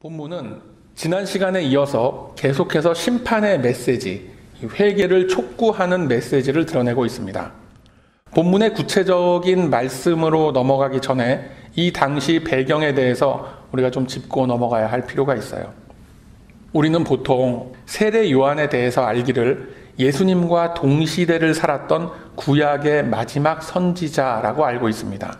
본문은 지난 시간에 이어서 계속해서 심판의 메시지, 회개를 촉구하는 메시지를 드러내고 있습니다. 본문의 구체적인 말씀으로 넘어가기 전에 이 당시 배경에 대해서 우리가 좀 짚고 넘어가야 할 필요가 있어요. 우리는 보통 세례 요한에 대해서 알기를 예수님과 동시대를 살았던 구약의 마지막 선지자라고 알고 있습니다.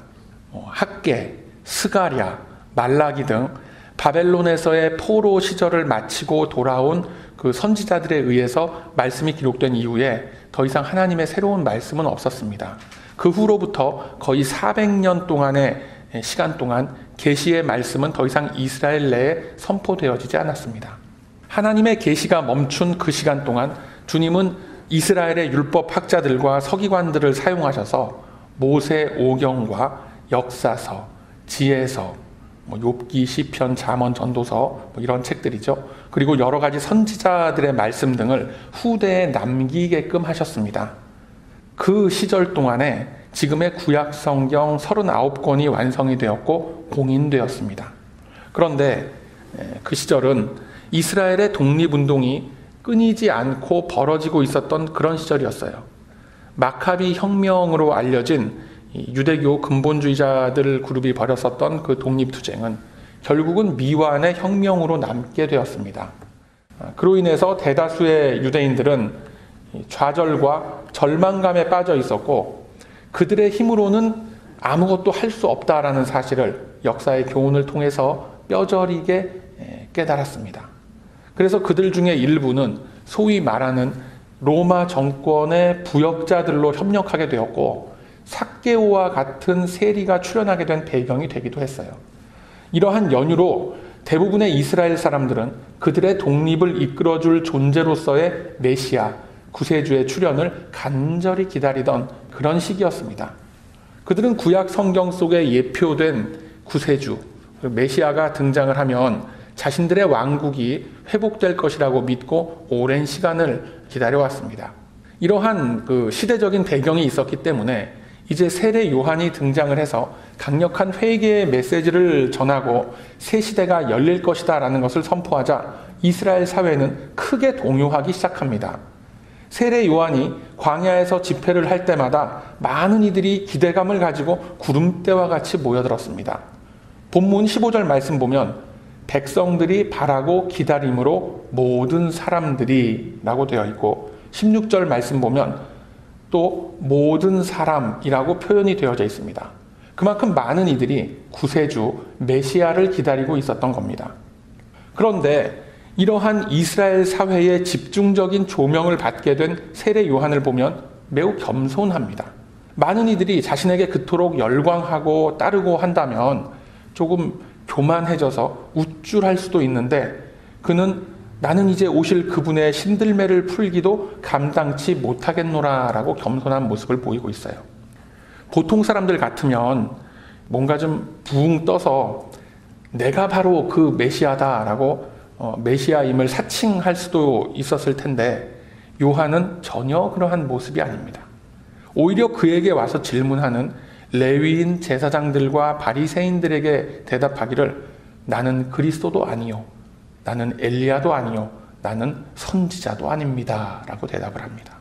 학개, 스가랴, 말라기 등 바벨론에서의 포로 시절을 마치고 돌아온 그 선지자들에 의해서 말씀이 기록된 이후에 더 이상 하나님의 새로운 말씀은 없었습니다. 그 후로부터 거의 400년 동안의 시간 동안 계시의 말씀은 더 이상 이스라엘 내에 선포되어지지 않았습니다. 하나님의 계시가 멈춘 그 시간 동안 주님은 이스라엘의 율법 학자들과 서기관들을 사용하셔서 모세 오경과 역사서, 지혜서, 욥기, 시편, 잠언, 전도서 이런 책들이죠. 그리고 여러 가지 선지자들의 말씀 등을 후대에 남기게끔 하셨습니다. 그 시절 동안에 지금의 구약 성경 39권이 완성이 되었고 공인되었습니다. 그런데 그 시절은 이스라엘의 독립운동이 끊이지 않고 벌어지고 있었던 그런 시절이었어요. 마카비 혁명으로 알려진 유대교 근본주의자들 그룹이 벌였었던 그 독립투쟁은 결국은 미완의 혁명으로 남게 되었습니다. 그로 인해서 대다수의 유대인들은 좌절과 절망감에 빠져 있었고 그들의 힘으로는 아무것도 할 수 없다라는 사실을 역사의 교훈을 통해서 뼈저리게 깨달았습니다. 그래서 그들 중에 일부는 소위 말하는 로마 정권의 부역자들로 협력하게 되었고 삭개오와 같은 세리가 출현하게 된 배경이 되기도 했어요. 이러한 연유로 대부분의 이스라엘 사람들은 그들의 독립을 이끌어줄 존재로서의 메시아, 구세주의 출현을 간절히 기다리던 그런 시기였습니다. 그들은 구약 성경 속에 예표된 구세주, 메시아가 등장을 하면 자신들의 왕국이 회복될 것이라고 믿고 오랜 시간을 기다려왔습니다. 이러한 그 시대적인 배경이 있었기 때문에 이제 세례 요한이 등장을 해서 강력한 회개의 메시지를 전하고 새 시대가 열릴 것이다 라는 것을 선포하자 이스라엘 사회는 크게 동요하기 시작합니다. 세례 요한이 광야에서 집회를 할 때마다 많은 이들이 기대감을 가지고 구름대와 같이 모여들었습니다. 본문 15절 말씀 보면 백성들이 바라고 기다림으로 모든 사람들이 라고 되어 있고 16절 말씀 보면 또 모든 사람이라고 표현이 되어져 있습니다. 그만큼 많은 이들이 구세주 메시아를 기다리고 있었던 겁니다. 그런데 이러한 이스라엘 사회의 집중적인 조명을 받게 된 세례 요한을 보면 매우 겸손합니다. 많은 이들이 자신에게 그토록 열광하고 따르고 한다면 조금 교만해져서 우쭐할 수도 있는데 그는 나는 이제 오실 그분의 신들매를 풀기도 감당치 못하겠노라 라고 겸손한 모습을 보이고 있어요. 보통 사람들 같으면 뭔가 좀 붕 떠서 내가 바로 그 메시아다 라고 메시아임을 사칭할 수도 있었을 텐데 요한은 전혀 그러한 모습이 아닙니다. 오히려 그에게 와서 질문하는 레위인 제사장들과 바리새인들에게 대답하기를 나는 그리스도도 아니요 나는 엘리야도 아니요 나는 선지자도 아닙니다 라고 대답을 합니다.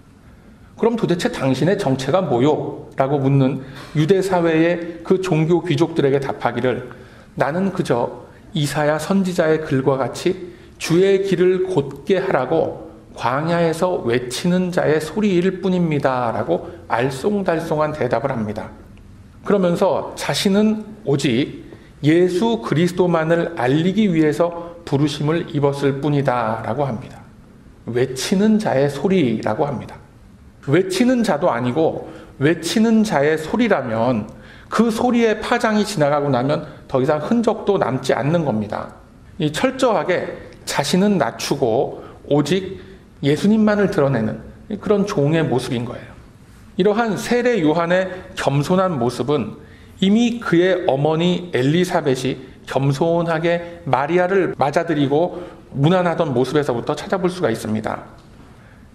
그럼 도대체 당신의 정체가 뭐요? 라고 묻는 유대 사회의 그 종교 귀족들에게 답하기를 나는 그저 이사야 선지자의 글과 같이 주의 길을 곧게 하라고 광야에서 외치는 자의 소리일 뿐입니다 라고 알쏭달쏭한 대답을 합니다. 그러면서 자신은 오직 예수 그리스도만을 알리기 위해서 부르심을 입었을 뿐이다 라고 합니다. 외치는 자의 소리라고 합니다. 외치는 자도 아니고 외치는 자의 소리라면 그 소리의 파장이 지나가고 나면 더 이상 흔적도 남지 않는 겁니다. 이 철저하게 자신은 낮추고 오직 예수님만을 드러내는 그런 종의 모습인 거예요. 이러한 세례 요한의 겸손한 모습은 이미 그의 어머니 엘리사벳이 겸손하게 마리아를 맞아들이고 무난하던 모습에서부터 찾아볼 수가 있습니다.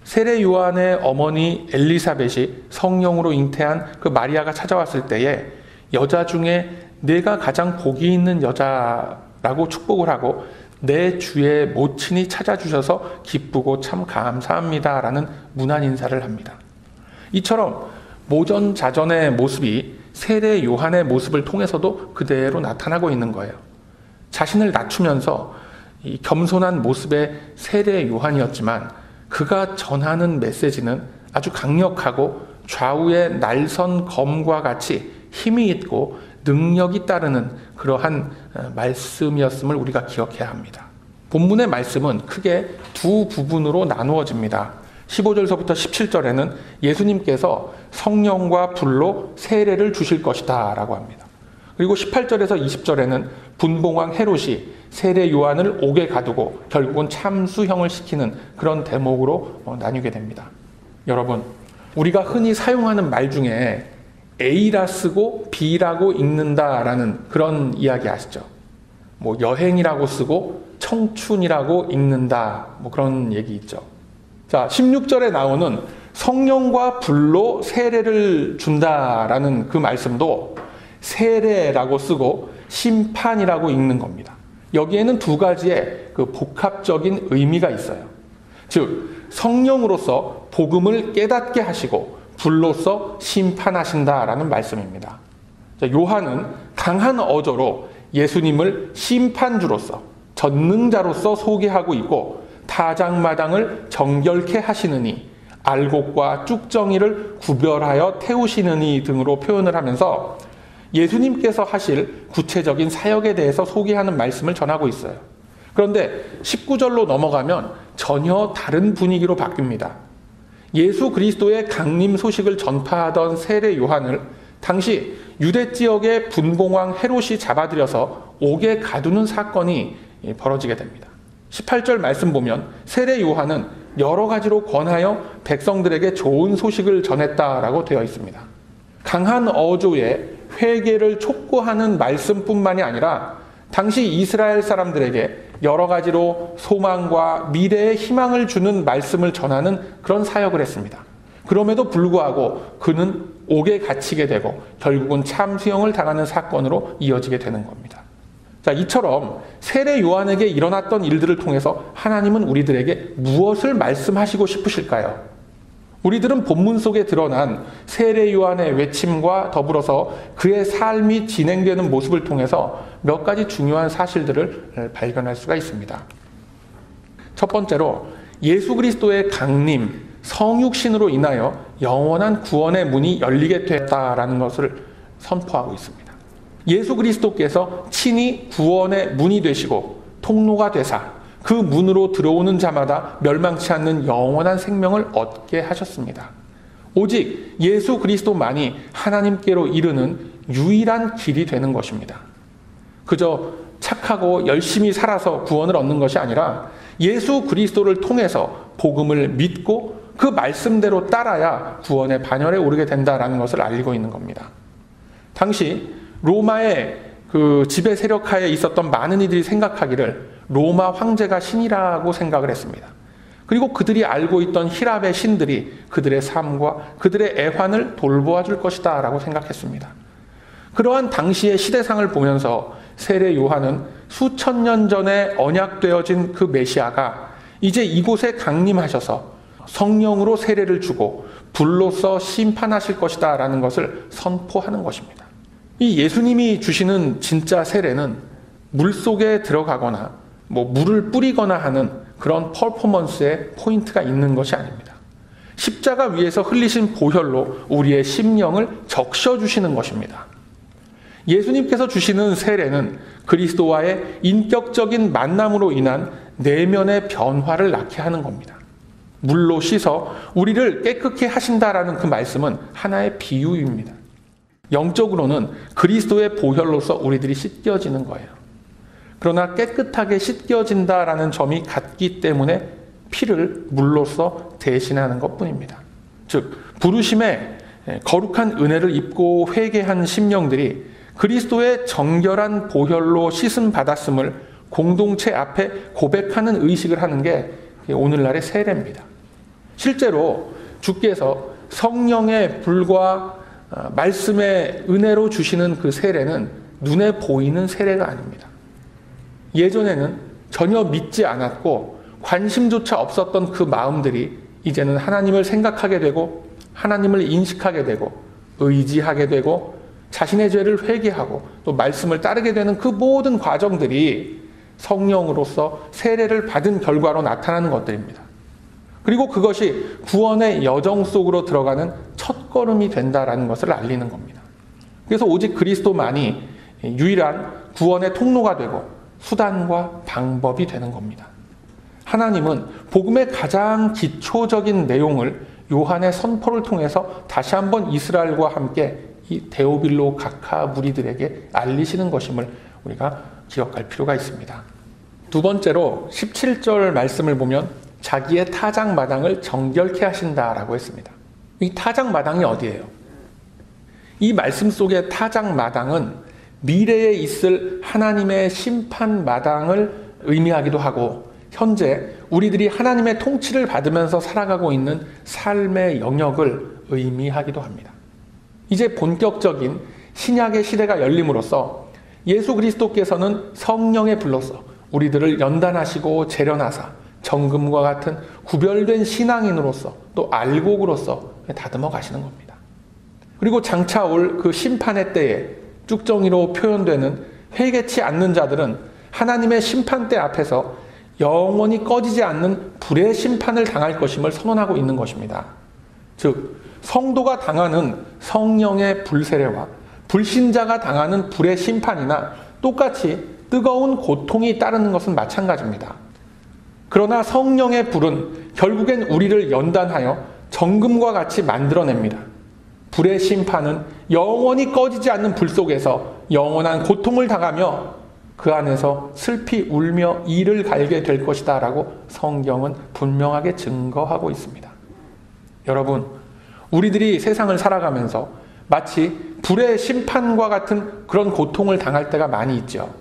세례 요한의 어머니 엘리사벳이 성령으로 잉태한 그 마리아가 찾아왔을 때에 여자 중에 내가 가장 복이 있는 여자라고 축복을 하고 내 주의 모친이 찾아주셔서 기쁘고 참 감사합니다 라는 문안 인사를 합니다. 이처럼 모전자전의 모습이 세례 요한의 모습을 통해서도 그대로 나타나고 있는 거예요. 자신을 낮추면서 이 겸손한 모습의 세례 요한이었지만 그가 전하는 메시지는 아주 강력하고 좌우의 날선 검과 같이 힘이 있고 능력이 따르는 그러한 말씀이었음을 우리가 기억해야 합니다. 본문의 말씀은 크게 두 부분으로 나누어집니다. 15절서부터 17절에는 예수님께서 성령과 불로 세례를 주실 것이다 라고 합니다. 그리고 18절에서 20절에는 분봉왕 헤롯이 세례 요한을 옥에 가두고 결국은 참수형을 시키는 그런 대목으로 나뉘게 됩니다. 여러분, 우리가 흔히 사용하는 말 중에 A라 쓰고 B라고 읽는다라는 그런 이야기 아시죠? 여행이라고 쓰고 청춘이라고 읽는다, 그런 얘기 있죠. 자, 16절에 나오는 성령과 불로 세례를 준다라는 그 말씀도 세례라고 쓰고 심판이라고 읽는 겁니다. 여기에는 두 가지의 그 복합적인 의미가 있어요. 즉, 성령으로서 복음을 깨닫게 하시고 불로서 심판하신다라는 말씀입니다. 자, 요한은 강한 어조로 예수님을 심판주로서 전능자로서 소개하고 있고 타작마당을 정결케 하시느니 알곡과 쭉정이를 구별하여 태우시느니 등으로 표현을 하면서 예수님께서 하실 구체적인 사역에 대해서 소개하는 말씀을 전하고 있어요. 그런데 19절로 넘어가면 전혀 다른 분위기로 바뀝니다. 예수 그리스도의 강림 소식을 전파하던 세례 요한을 당시 유대 지역의 분봉왕 헤롯이 잡아들여서 옥에 가두는 사건이 벌어지게 됩니다. 18절 말씀 보면 세례 요한은 여러 가지로 권하여 백성들에게 좋은 소식을 전했다라고 되어 있습니다. 강한 어조의 회개를 촉구하는 말씀뿐만이 아니라 당시 이스라엘 사람들에게 여러 가지로 소망과 미래의 희망을 주는 말씀을 전하는 그런 사역을 했습니다. 그럼에도 불구하고 그는 옥에 갇히게 되고 결국은 참수형을 당하는 사건으로 이어지게 되는 겁니다. 자, 이처럼 세례 요한에게 일어났던 일들을 통해서 하나님은 우리들에게 무엇을 말씀하시고 싶으실까요? 우리들은 본문 속에 드러난 세례 요한의 외침과 더불어서 그의 삶이 진행되는 모습을 통해서 몇 가지 중요한 사실들을 발견할 수가 있습니다. 첫 번째로 예수 그리스도의 강림, 성육신으로 인하여 영원한 구원의 문이 열리게 됐다라는 것을 선포하고 있습니다. 예수 그리스도께서 친히 구원의 문이 되시고 통로가 되사 그 문으로 들어오는 자마다 멸망치 않는 영원한 생명을 얻게 하셨습니다. 오직 예수 그리스도만이 하나님께로 이르는 유일한 길이 되는 것입니다. 그저 착하고 열심히 살아서 구원을 얻는 것이 아니라 예수 그리스도를 통해서 복음을 믿고 그 말씀대로 따라야 구원의 반열에 오르게 된다는 것을 알리고 있는 겁니다. 당시 로마의 그 지배 세력하에 있었던 많은 이들이 생각하기를 로마 황제가 신이라고 생각을 했습니다. 그리고 그들이 알고 있던 히랍의 신들이 그들의 삶과 그들의 애환을 돌보아 줄 것이다 라고 생각했습니다. 그러한 당시의 시대상을 보면서 세례 요한은 수천 년 전에 언약되어진 그 메시아가 이제 이곳에 강림하셔서 성령으로 세례를 주고 불로서 심판하실 것이다 라는 것을 선포하는 것입니다. 이 예수님이 주시는 진짜 세례는 물속에 들어가거나 물을 뿌리거나 하는 그런 퍼포먼스에 포인트가 있는 것이 아닙니다. 십자가 위에서 흘리신 보혈로 우리의 심령을 적셔주시는 것입니다. 예수님께서 주시는 세례는 그리스도와의 인격적인 만남으로 인한 내면의 변화를 낳게 하는 겁니다. 물로 씻어 우리를 깨끗게 하신다라는 그 말씀은 하나의 비유입니다. 영적으로는 그리스도의 보혈로서 우리들이 씻겨지는 거예요. 그러나 깨끗하게 씻겨진다라는 점이 같기 때문에 피를 물로서 대신하는 것뿐입니다. 즉, 부르심에 거룩한 은혜를 입고 회개한 심령들이 그리스도의 정결한 보혈로 씻음 받았음을 공동체 앞에 고백하는 의식을 하는 게 오늘날의 세례입니다. 실제로 주께서 성령의 불과 말씀의 은혜로 주시는 그 세례는 눈에 보이는 세례가 아닙니다. 예전에는 전혀 믿지 않았고 관심조차 없었던 그 마음들이 이제는 하나님을 생각하게 되고 하나님을 인식하게 되고 의지하게 되고 자신의 죄를 회개하고 또 말씀을 따르게 되는 그 모든 과정들이 성령으로서 세례를 받은 결과로 나타나는 것들입니다. 그리고 그것이 구원의 여정 속으로 들어가는 첫걸음이 된다라는 것을 알리는 겁니다. 그래서 오직 그리스도만이 유일한 구원의 통로가 되고 수단과 방법이 되는 겁니다. 하나님은 복음의 가장 기초적인 내용을 요한의 선포를 통해서 다시 한번 이스라엘과 함께 이 데오빌로 각하 무리들에게 알리시는 것임을 우리가 기억할 필요가 있습니다. 두 번째로 17절 말씀을 보면 자기의 타작마당을 정결케 하신다라고 했습니다. 이 타작마당이 어디예요? 이 말씀 속의 타작마당은 미래에 있을 하나님의 심판마당을 의미하기도 하고 현재 우리들이 하나님의 통치를 받으면서 살아가고 있는 삶의 영역을 의미하기도 합니다. 이제 본격적인 신약의 시대가 열림으로써 예수 그리스도께서는 성령의 불로서 우리들을 연단하시고 재련하사 정금과 같은 구별된 신앙인으로서 또 알곡으로서 다듬어 가시는 겁니다. 그리고 장차 올 그 심판의 때에 쭉정이로 표현되는 회개치 않는 자들은 하나님의 심판대 앞에서 영원히 꺼지지 않는 불의 심판을 당할 것임을 선언하고 있는 것입니다. 즉 성도가 당하는 성령의 불세례와 불신자가 당하는 불의 심판이나 똑같이 뜨거운 고통이 따르는 것은 마찬가지입니다. 그러나 성령의 불은 결국엔 우리를 연단하여 정금과 같이 만들어냅니다. 불의 심판은 영원히 꺼지지 않는 불 속에서 영원한 고통을 당하며 그 안에서 슬피 울며 이를 갈게 될 것이다 라고 성경은 분명하게 증거하고 있습니다. 여러분, 우리들이 세상을 살아가면서 마치 불의 심판과 같은 그런 고통을 당할 때가 많이 있죠.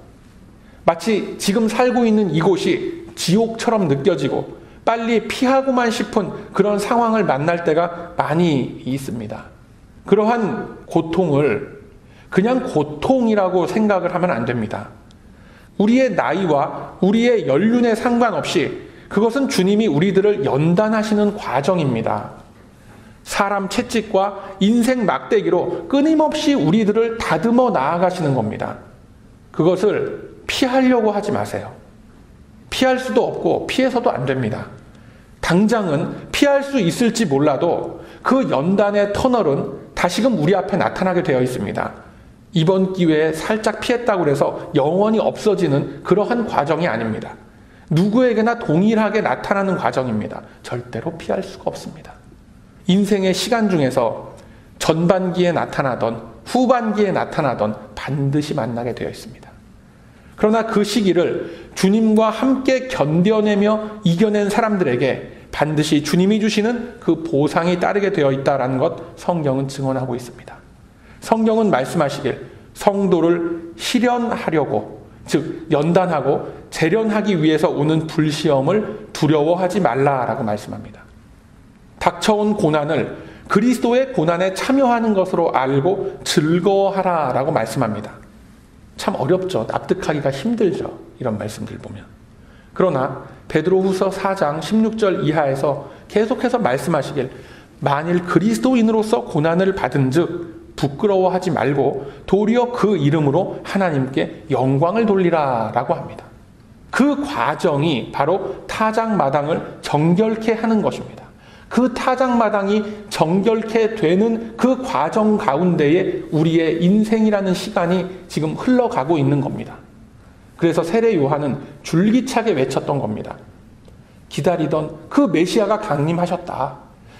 마치 지금 살고 있는 이곳이 지옥처럼 느껴지고 빨리 피하고만 싶은 그런 상황을 만날 때가 많이 있습니다. 그러한 고통을 그냥 고통이라고 생각을 하면 안 됩니다. 우리의 나이와 우리의 연륜에 상관없이 그것은 주님이 우리들을 연단하시는 과정입니다. 사람 채찍과 인생 막대기로 끊임없이 우리들을 다듬어 나아가시는 겁니다. 그것을 피하려고 하지 마세요. 피할 수도 없고 피해서도 안 됩니다. 당장은 피할 수 있을지 몰라도 그 연단의 터널은 다시금 우리 앞에 나타나게 되어 있습니다. 이번 기회에 살짝 피했다고 해서 영원히 없어지는 그러한 과정이 아닙니다. 누구에게나 동일하게 나타나는 과정입니다. 절대로 피할 수가 없습니다. 인생의 시간 중에서 전반기에 나타나던 후반기에 나타나던 반드시 만나게 되어 있습니다. 그러나 그 시기를 주님과 함께 견뎌내며 이겨낸 사람들에게 반드시 주님이 주시는 그 보상이 따르게 되어 있다는 것 성경은 증언하고 있습니다. 성경은 말씀하시길 성도를 실현하려고 즉 연단하고 재련하기 위해서 오는 불시험을 두려워하지 말라라고 말씀합니다. 닥쳐온 고난을 그리스도의 고난에 참여하는 것으로 알고 즐거워하라라고 말씀합니다. 참 어렵죠. 납득하기가 힘들죠. 이런 말씀들 보면. 그러나 베드로후서 4장 16절 이하에서 계속해서 말씀하시길 만일 그리스도인으로서 고난을 받은 즉 부끄러워하지 말고 도리어 그 이름으로 하나님께 영광을 돌리라 라고 합니다. 그 과정이 바로 타작마당을 정결케 하는 것입니다. 그 타작마당이 정결케 되는 그 과정 가운데에 우리의 인생이라는 시간이 지금 흘러가고 있는 겁니다. 그래서 세례 요한은 줄기차게 외쳤던 겁니다. 기다리던 그 메시아가 강림하셨다.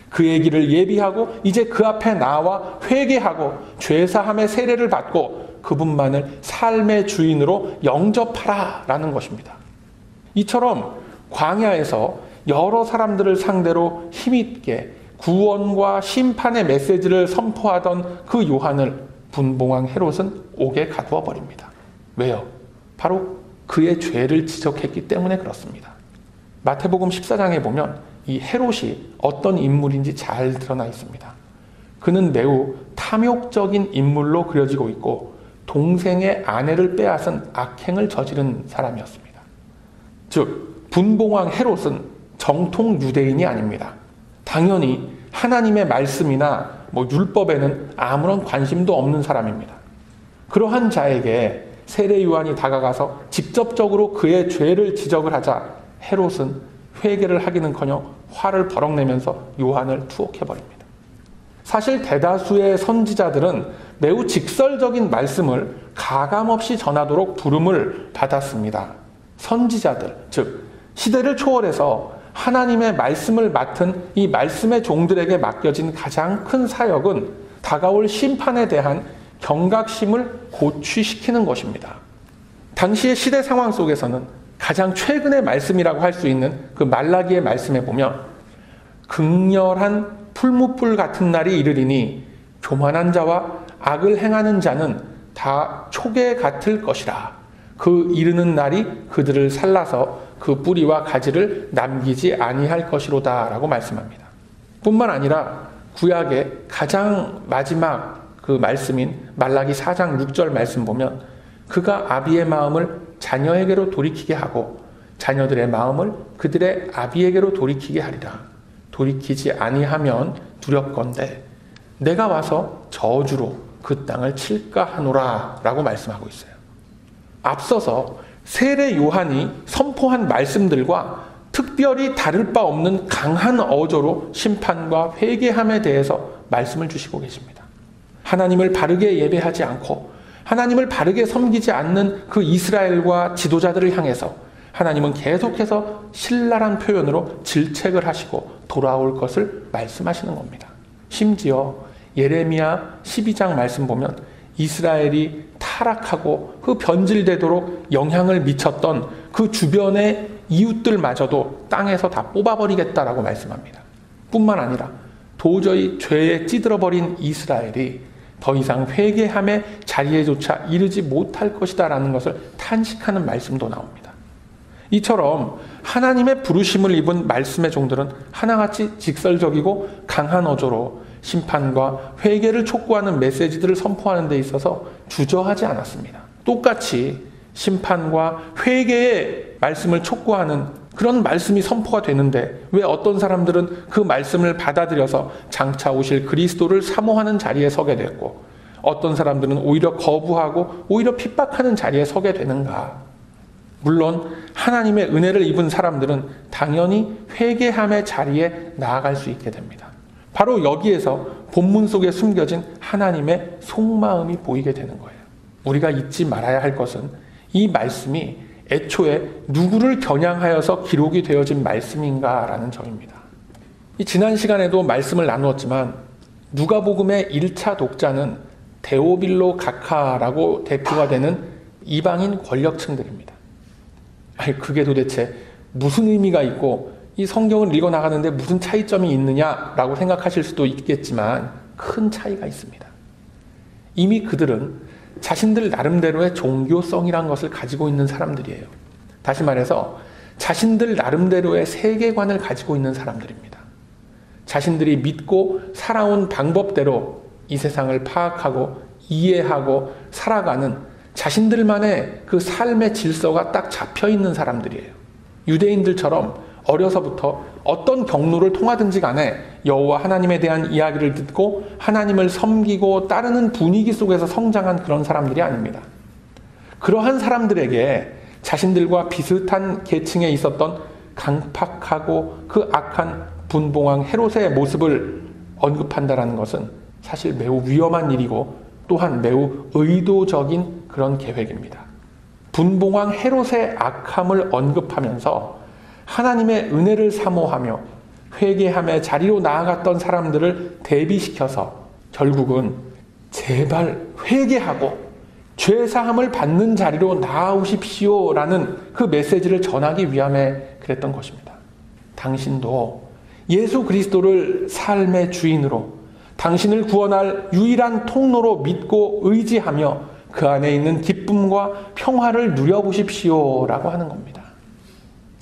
그 얘기를 예비하고 이제 그 앞에 나와 회개하고 죄사함의 세례를 받고 그분만을 삶의 주인으로 영접하라 라는 것입니다. 이처럼 광야에서 여러 사람들을 상대로 힘있게 구원과 심판의 메시지를 선포하던 그 요한을 분봉왕 헤롯은 옥에 가두어 버립니다. 왜요? 바로 그의 죄를 지적했기 때문에 그렇습니다. 마태복음 14장에 보면 이 헤롯이 어떤 인물인지 잘 드러나 있습니다. 그는 매우 탐욕적인 인물로 그려지고 있고 동생의 아내를 빼앗은 악행을 저지른 사람이었습니다. 즉 분봉왕 헤롯은 정통 유대인이 아닙니다. 당연히 하나님의 말씀이나 율법에는 아무런 관심도 없는 사람입니다. 그러한 자에게 세례 요한이 다가가서 직접적으로 그의 죄를 지적을 하자 헤롯은 회개를 하기는커녕 화를 버럭 내면서 요한을 투옥해버립니다. 사실 대다수의 선지자들은 매우 직설적인 말씀을 가감없이 전하도록 부름을 받았습니다. 선지자들, 즉 시대를 초월해서 하나님의 말씀을 맡은 이 말씀의 종들에게 맡겨진 가장 큰 사역은 다가올 심판에 대한 경각심을 고취시키는 것입니다. 당시의 시대 상황 속에서는 가장 최근의 말씀이라고 할 수 있는 그 말라기의 말씀에 보면 극렬한 풀무불 같은 날이 이르리니 교만한 자와 악을 행하는 자는 다 초계 같을 것이라. 그 이르는 날이 그들을 살라서 그 뿌리와 가지를 남기지 아니할 것이로다 라고 말씀합니다. 뿐만 아니라 구약의 가장 마지막 그 말씀인 말라기 4장 6절 말씀 보면 그가 아비의 마음을 자녀에게로 돌이키게 하고 자녀들의 마음을 그들의 아비에게로 돌이키게 하리라. 돌이키지 아니하면 두렵건대 내가 와서 저주로 그 땅을 칠까 하노라 라고 말씀하고 있어요. 앞서서 세례 요한이 선포한 말씀들과 특별히 다를 바 없는 강한 어조로 심판과 회개함에 대해서 말씀을 주시고 계십니다. 하나님을 바르게 예배하지 않고 하나님을 바르게 섬기지 않는 그 이스라엘과 지도자들을 향해서 하나님은 계속해서 신랄한 표현으로 질책을 하시고 돌아올 것을 말씀하시는 겁니다. 심지어 예레미야 12장 말씀 보면 이스라엘이 타락하고 그 변질되도록 영향을 미쳤던 그 주변의 이웃들마저도 땅에서 다 뽑아버리겠다라고 말씀합니다. 뿐만 아니라 도저히 죄에 찌들어버린 이스라엘이 더 이상 회개함의 자리에조차 이르지 못할 것이다 라는 것을 탄식하는 말씀도 나옵니다. 이처럼 하나님의 부르심을 입은 말씀의 종들은 하나같이 직설적이고 강한 어조로 심판과 회개를 촉구하는 메시지들을 선포하는 데 있어서 주저하지 않았습니다. 똑같이 심판과 회개의 말씀을 촉구하는 그런 말씀이 선포가 되는데 왜 어떤 사람들은 그 말씀을 받아들여서 장차 오실 그리스도를 사모하는 자리에 서게 됐고 어떤 사람들은 오히려 거부하고 오히려 핍박하는 자리에 서게 되는가? 물론 하나님의 은혜를 입은 사람들은 당연히 회개함의 자리에 나아갈 수 있게 됩니다. 바로 여기에서 본문 속에 숨겨진 하나님의 속마음이 보이게 되는 거예요. 우리가 잊지 말아야 할 것은 이 말씀이 애초에 누구를 겨냥하여서 기록이 되어진 말씀인가라는 점입니다. 지난 시간에도 말씀을 나누었지만 누가복음의 1차 독자는 데오빌로 가카라고 대표가 되는 이방인 권력층들입니다. 아니, 그게 도대체 무슨 의미가 있고 이 성경을 읽어나가는데 무슨 차이점이 있느냐라고 생각하실 수도 있겠지만 큰 차이가 있습니다. 이미 그들은 자신들 나름대로의 종교성이란 것을 가지고 있는 사람들이에요. 다시 말해서 자신들 나름대로의 세계관을 가지고 있는 사람들입니다. 자신들이 믿고 살아온 방법대로 이 세상을 파악하고 이해하고 살아가는 자신들만의 그 삶의 질서가 딱 잡혀있는 사람들이에요. 유대인들처럼 어려서부터 어떤 경로를 통하든지 간에 여호와 하나님에 대한 이야기를 듣고 하나님을 섬기고 따르는 분위기 속에서 성장한 그런 사람들이 아닙니다. 그러한 사람들에게 자신들과 비슷한 계층에 있었던 강팍하고 그 악한 분봉왕 헤롯의 모습을 언급한다는 것은 사실 매우 위험한 일이고 또한 매우 의도적인 그런 계획입니다. 분봉왕 헤롯의 악함을 언급하면서 하나님의 은혜를 사모하며 회개함의 자리로 나아갔던 사람들을 대비시켜서 결국은 제발 회개하고 죄사함을 받는 자리로 나아오십시오라는 그 메시지를 전하기 위함에 그랬던 것입니다. 당신도 예수 그리스도를 삶의 주인으로 당신을 구원할 유일한 통로로 믿고 의지하며 그 안에 있는 기쁨과 평화를 누려보십시오라고 하는 겁니다.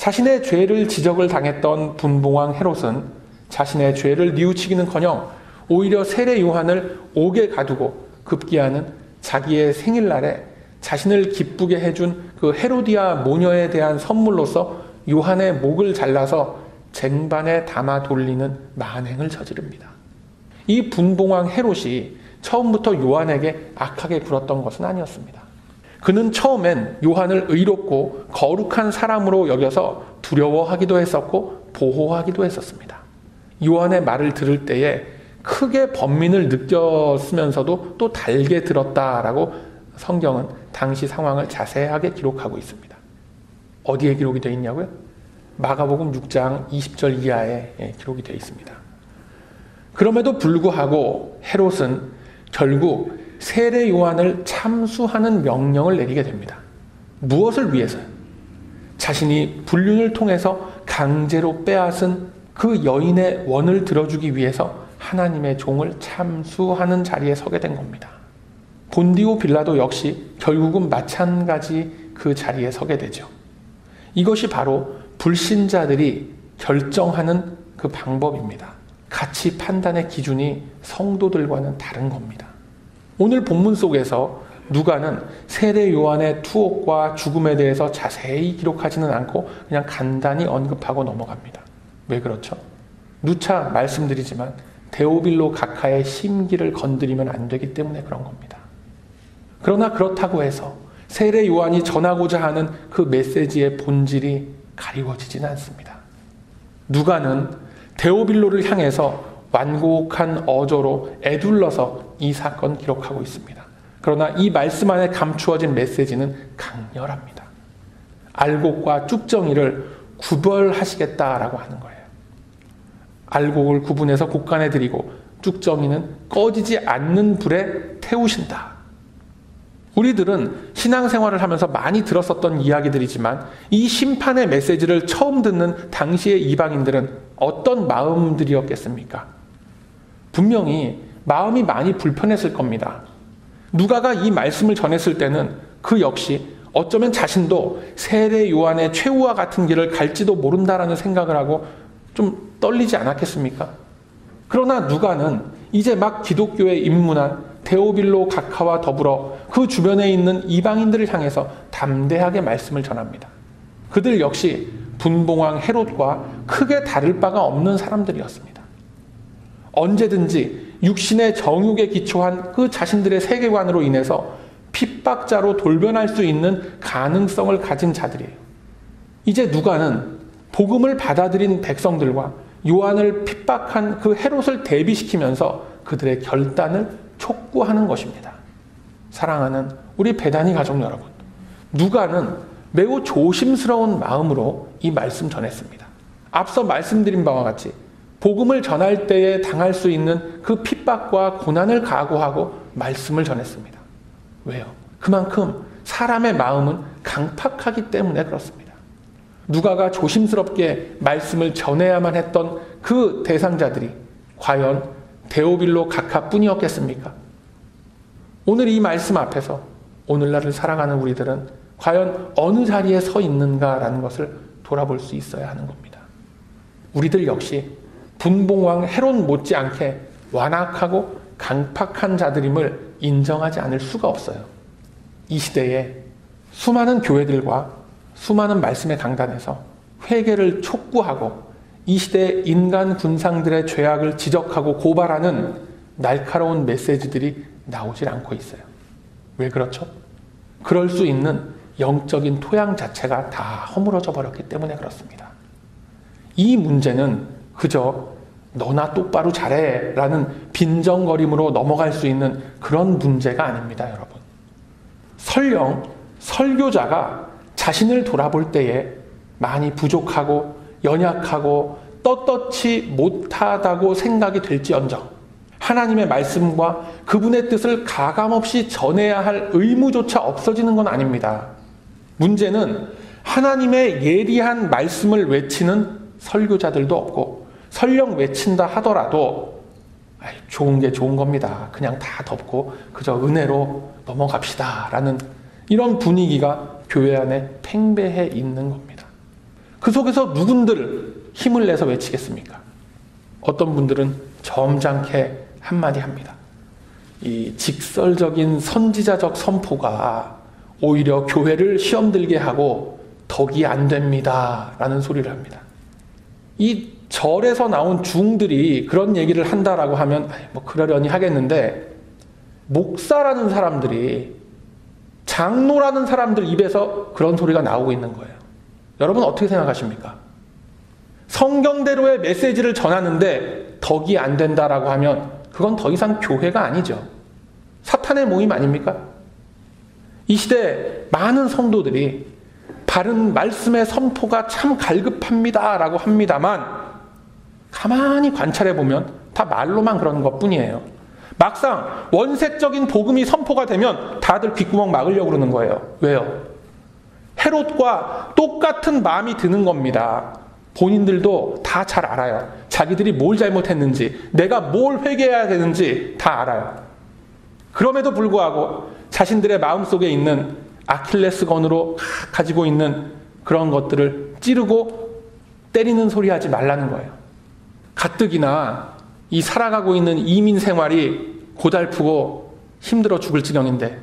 자신의 죄를 지적을 당했던 분봉왕 헤롯은 자신의 죄를 뉘우치기는커녕 오히려 세례 요한을 옥에 가두고 급기야는 자기의 생일날에 자신을 기쁘게 해준 그 헤로디아 모녀에 대한 선물로서 요한의 목을 잘라서 쟁반에 담아 돌리는 만행을 저지릅니다. 이 분봉왕 헤롯이 처음부터 요한에게 악하게 굴었던 것은 아니었습니다. 그는 처음엔 요한을 의롭고 거룩한 사람으로 여겨서 두려워하기도 했었고 보호하기도 했었습니다. 요한의 말을 들을 때에 크게 번민을 느꼈으면서도 또 달게 들었다라고 성경은 당시 상황을 자세하게 기록하고 있습니다. 어디에 기록이 되어 있냐고요? 마가복음 6장 20절 이하에 기록이 되어 있습니다. 그럼에도 불구하고 헤롯은 결국 세례 요한을 참수하는 명령을 내리게 됩니다. 무엇을 위해서요? 자신이 불륜을 통해서 강제로 빼앗은 그 여인의 원을 들어주기 위해서 하나님의 종을 참수하는 자리에 서게 된 겁니다. 본디오 빌라도 역시 결국은 마찬가지 그 자리에 서게 되죠. 이것이 바로 불신자들이 결정하는 그 방법입니다. 가치 판단의 기준이 성도들과는 다른 겁니다. 오늘 본문 속에서 누가는 세례 요한의 투옥과 죽음에 대해서 자세히 기록하지는 않고 그냥 간단히 언급하고 넘어갑니다. 왜 그렇죠? 누차 말씀드리지만 데오빌로 각하의 심기를 건드리면 안 되기 때문에 그런 겁니다. 그러나 그렇다고 해서 세례 요한이 전하고자 하는 그 메시지의 본질이 가리워지지는 않습니다. 누가는 데오빌로를 향해서 완곡한 어조로 애둘러서 이 사건 기록하고 있습니다. 그러나 이 말씀 안에 감추어진 메시지는 강렬합니다. 알곡과 쭉정이를 구별하시겠다라고 하는 거예요. 알곡을 구분해서 곡간에 드리고 쭉정이는 꺼지지 않는 불에 태우신다. 우리들은 신앙생활을 하면서 많이 들었었던 이야기들이지만 이 심판의 메시지를 처음 듣는 당시의 이방인들은 어떤 마음들이었겠습니까? 분명히 마음이 많이 불편했을 겁니다. 누가가 이 말씀을 전했을 때는 그 역시 어쩌면 자신도 세례 요한의 최후와 같은 길을 갈지도 모른다라는 생각을 하고 좀 떨리지 않았겠습니까? 그러나 누가는 이제 막 기독교에 입문한 데오빌로 각하와 더불어 그 주변에 있는 이방인들을 향해서 담대하게 말씀을 전합니다. 그들 역시 분봉왕 헤롯과 크게 다를 바가 없는 사람들이었습니다. 언제든지 육신의 정욕에 기초한 그 자신들의 세계관으로 인해서 핍박자로 돌변할 수 있는 가능성을 가진 자들이에요. 이제 누가는 복음을 받아들인 백성들과 요한을 핍박한 그 헤롯을 대비시키면서 그들의 결단을 촉구하는 것입니다. 사랑하는 우리 베다니 가족 여러분, 누가는 매우 조심스러운 마음으로 이 말씀 전했습니다. 앞서 말씀드린 바와 같이 복음을 전할 때에 당할 수 있는 그 핍박과 고난을 각오하고 말씀을 전했습니다. 왜요? 그만큼 사람의 마음은 강팍하기 때문에 그렇습니다. 누가가 조심스럽게 말씀을 전해야만 했던 그 대상자들이 과연 데오빌로 각하뿐이었겠습니까? 오늘 이 말씀 앞에서 오늘날을 살아가는 우리들은 과연 어느 자리에 서 있는가라는 것을 돌아볼 수 있어야 하는 겁니다. 우리들 역시 분봉왕 헤롯 못지않게 완악하고 강팍한 자들임을 인정하지 않을 수가 없어요. 이 시대에 수많은 교회들과 수많은 말씀의 강단에서 회개를 촉구하고 이 시대의 인간 군상들의 죄악을 지적하고 고발하는 날카로운 메시지들이 나오질 않고 있어요. 왜 그렇죠? 그럴 수 있는 영적인 토양 자체가 다 허물어져 버렸기 때문에 그렇습니다. 이 문제는 그저 너나 똑바로 잘해 라는 빈정거림으로 넘어갈 수 있는 그런 문제가 아닙니다, 여러분. 설령 설교자가 자신을 돌아볼 때에 많이 부족하고 연약하고 떳떳지 못하다고 생각이 될지언정 하나님의 말씀과 그분의 뜻을 가감없이 전해야 할 의무조차 없어지는 건 아닙니다. 문제는 하나님의 예리한 말씀을 외치는 설교자들도 없고 설령 외친다 하더라도 좋은 게 좋은 겁니다. 그냥 다 덮고 그저 은혜로 넘어갑시다 라는 이런 분위기가 교회 안에 팽배해 있는 겁니다. 그 속에서 누군들 힘을 내서 외치겠습니까? 어떤 분들은 점잖게 한마디 합니다. 이 직설적인 선지자적 선포가 오히려 교회를 시험 들게 하고 덕이 안 됩니다 라는 소리를 합니다. 이 절에서 나온 중들이 그런 얘기를 한다라고 하면 뭐 그러려니 하겠는데, 목사라는 사람들이, 장로라는 사람들 입에서 그런 소리가 나오고 있는 거예요. 여러분 어떻게 생각하십니까? 성경대로의 메시지를 전하는데 덕이 안 된다라고 하면 그건 더 이상 교회가 아니죠. 사탄의 모임 아닙니까? 이 시대 많은 성도들이 바른 말씀의 선포가 참 갈급합니다 라고 합니다만, 가만히 관찰해 보면 다 말로만 그러는 것 뿐이에요. 막상 원색적인 복음이 선포가 되면 다들 귓구멍 막으려고 그러는 거예요. 왜요? 헤롯과 똑같은 마음이 드는 겁니다. 본인들도 다 잘 알아요. 자기들이 뭘 잘못했는지, 내가 뭘 회개해야 되는지 다 알아요. 그럼에도 불구하고 자신들의 마음속에 있는 아킬레스건으로 가지고 있는 그런 것들을 찌르고 때리는 소리 하지 말라는 거예요. 가뜩이나 이 살아가고 있는 이민 생활이 고달프고 힘들어 죽을 지경인데,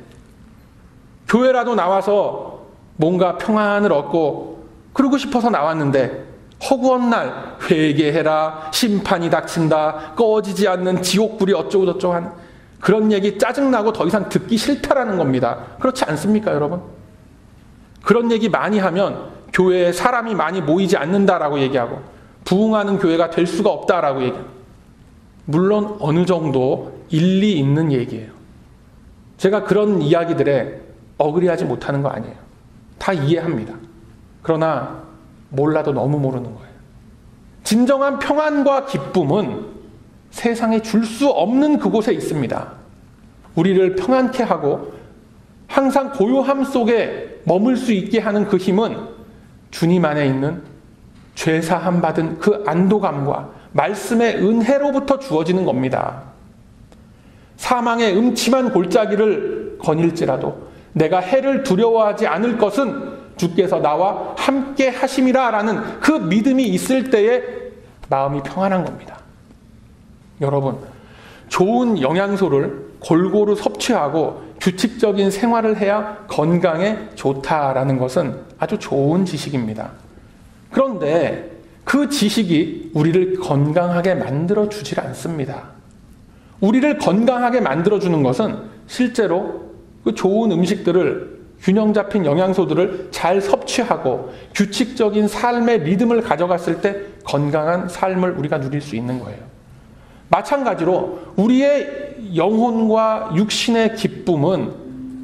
교회라도 나와서 뭔가 평안을 얻고 그러고 싶어서 나왔는데 허구한 날 회개해라, 심판이 닥친다, 꺼지지 않는 지옥불이 어쩌고저쩌고 한 그런 얘기 짜증나고 더 이상 듣기 싫다라는 겁니다. 그렇지 않습니까, 여러분? 그런 얘기 많이 하면 교회에 사람이 많이 모이지 않는다라고 얘기하고 부흥하는 교회가 될 수가 없다라고 얘기합니다. 물론 어느 정도 일리 있는 얘기예요. 제가 그런 이야기들에 어그리하지 못하는 거 아니에요. 다 이해합니다. 그러나 몰라도 너무 모르는 거예요. 진정한 평안과 기쁨은 세상에 줄 수 없는 그곳에 있습니다. 우리를 평안케 하고 항상 고요함 속에 머물 수 있게 하는 그 힘은 주님 안에 있는 죄사함 받은 그 안도감과 말씀의 은혜로부터 주어지는 겁니다. 사망의 음침한 골짜기를 거닐지라도 내가 해를 두려워하지 않을 것은 주께서 나와 함께 하심이라 라는 그 믿음이 있을 때에 마음이 평안한 겁니다. 여러분, 좋은 영양소를 골고루 섭취하고 규칙적인 생활을 해야 건강에 좋다라는 것은 아주 좋은 지식입니다. 그런데 그 지식이 우리를 건강하게 만들어주질 않습니다. 우리를 건강하게 만들어주는 것은 실제로 그 좋은 음식들을, 균형 잡힌 영양소들을 잘 섭취하고 규칙적인 삶의 리듬을 가져갔을 때 건강한 삶을 우리가 누릴 수 있는 거예요. 마찬가지로 우리의 영혼과 육신의 기쁨은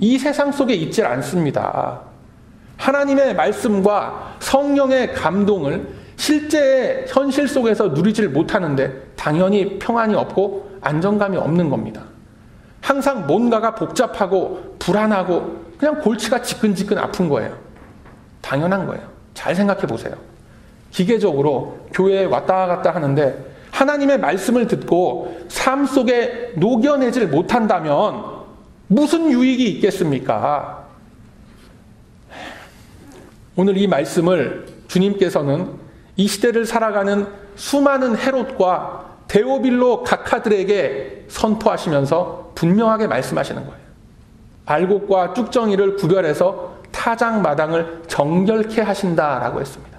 이 세상 속에 있질 않습니다. 하나님의 말씀과 성령의 감동을 실제의 현실 속에서 누리질 못하는데 당연히 평안이 없고 안정감이 없는 겁니다. 항상 뭔가가 복잡하고 불안하고 그냥 골치가 지끈지끈 아픈 거예요. 당연한 거예요. 잘 생각해 보세요. 기계적으로 교회에 왔다 갔다 하는데 하나님의 말씀을 듣고 삶 속에 녹여내질 못한다면 무슨 유익이 있겠습니까? 오늘 이 말씀을 주님께서는 이 시대를 살아가는 수많은 헤롯과 데오빌로 각하들에게 선포하시면서 분명하게 말씀하시는 거예요. 알곡과 쭉정이를 구별해서 타작마당을 정결케 하신다라고 했습니다.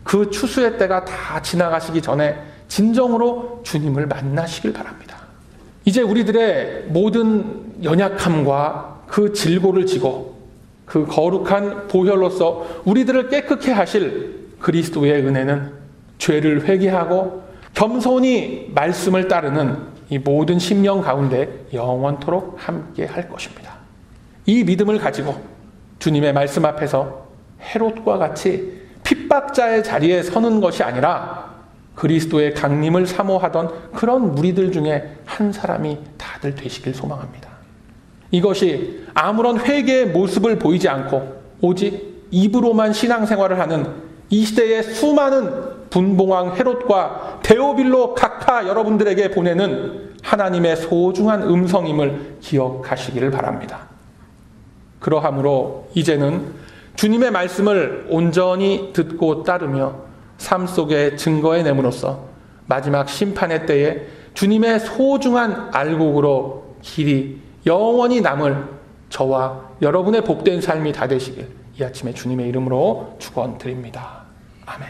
그 추수의 때가 다 지나가시기 전에 진정으로 주님을 만나시길 바랍니다. 이제 우리들의 모든 연약함과 그 질고를 지고 그 거룩한 보혈로서 우리들을 깨끗게 하실 그리스도의 은혜는 죄를 회개하고 겸손히 말씀을 따르는 이 모든 심령 가운데 영원토록 함께 할 것입니다. 이 믿음을 가지고 주님의 말씀 앞에서 헤롯과 같이 핍박자의 자리에 서는 것이 아니라 그리스도의 강림을 사모하던 그런 무리들 중에 한 사람이 다들 되시길 소망합니다. 이것이 아무런 회개의 모습을 보이지 않고 오직 입으로만 신앙생활을 하는 이 시대의 수많은 분봉왕 헤롯과 데오빌로 각하 여러분들에게 보내는 하나님의 소중한 음성임을 기억하시기를 바랍니다. 그러함으로 이제는 주님의 말씀을 온전히 듣고 따르며 삶 속에 증거해 내므로써 마지막 심판의 때에 주님의 소중한 알곡으로 길이 영원히 남을 저와 여러분의 복된 삶이 다 되시길 이 아침에 주님의 이름으로 축원드립니다. 아멘.